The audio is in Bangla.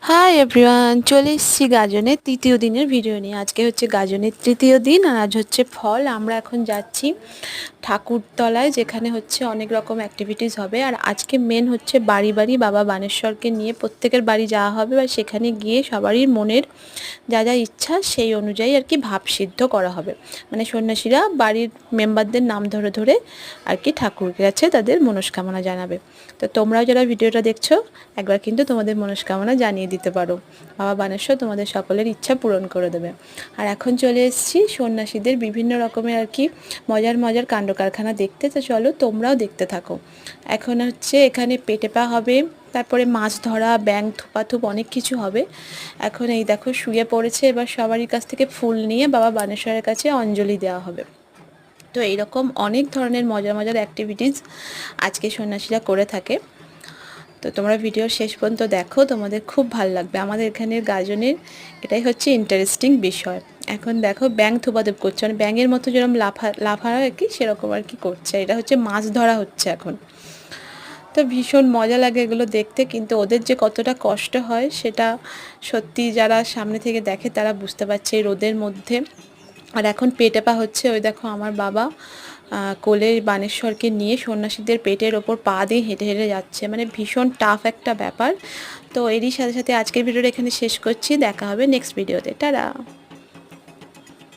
হাই এভরিওয়ান, চলে এসেছি গাজনের তৃতীয় দিনের ভিডিও নিয়ে। আজকে হচ্ছে গাজনের তৃতীয় দিন আর আজ হচ্ছে ফল। আমরা এখন যাচ্ছি ঠাকুরতলায়, যেখানে হচ্ছে অনেক রকম অ্যাক্টিভিটিস হবে। আর আজকে মেন হচ্ছে বাড়ি বাড়ি বাবা বানেশ্বরকে নিয়ে প্রত্যেকের বাড়ি যাওয়া হবে, আর সেখানে গিয়ে সবারই মনের যা যা ইচ্ছা সেই অনুযায়ী আর কি ভাব সিদ্ধ করা হবে। মানে সন্ন্যাসীরা বাড়ির মেম্বারদের নাম ধরে ধরে আর কি ঠাকুরকে কাছে তাদের মনস্কামনা জানাবে। তো তোমরাও যারা ভিডিওটা দেখছো একবার কিন্তু তোমাদের মনস্কামনা জানিয়ে দিতে পারো। বাবা বানেশ্বর তোমাদের সকলের ইচ্ছা পূরণ করে দেবে। আর এখন চলে এসেছি সন্ন্যাসীদের বিভিন্ন রকমের আর কি মজার মজার কাণ্ড কারখানা দেখতে। তো চলো তোমরাও দেখতে থাকো। এখন হচ্ছে এখানে পেটে পা হবে, তারপরে মাছ ধরা, ব্যাং থুপাথুপ অনেক কিছু হবে। এখন এই দেখো শুয়ে পড়েছে, এবার সবারই কাছ থেকে ফুল নিয়ে বাবা বানেশ্বরের কাছে অঞ্জলি দেওয়া হবে। তো এইরকম অনেক ধরনের মজার মজার অ্যাক্টিভিটিস আজকে সন্ন্যাসীরা করে থাকে। তো তোমরা ভিডিও শেষ পর্যন্ত দেখো, তোমাদের খুব ভালো লাগবে। আমাদের এখানের গাজনের এটাই হচ্ছে ইন্টারেস্টিং বিষয়। এখন দেখো ব্যাং থুপাথুপ করছে, মানে ব্যাঙের মতো যেরকম লাফা আর কি সেরকম আর কি করছে। এটা হচ্ছে মাছ ধরা হচ্ছে এখন। তো ভীষণ মজা লাগে এগুলো দেখতে, কিন্তু ওদের যে কতটা কষ্ট হয় সেটা সত্যি যারা সামনে থেকে দেখে তারা বুঝতে পারছে এই রোদের মধ্যে। আর এখন পেটে পা হচ্ছে, ওই দেখো আমার বাবা কোলে বানেশ্বরকে নিয়ে সন্ন্যাসীদের পেটের ওপর পা দিয়ে হেঁটে হেঁটে যাচ্ছে, মানে ভীষণ টাফ একটা ব্যাপার। তো এরই সাথে সাথে আজকের ভিডিওটা এখানে শেষ করছি। দেখা হবে নেক্সট ভিডিওতে। টাটা।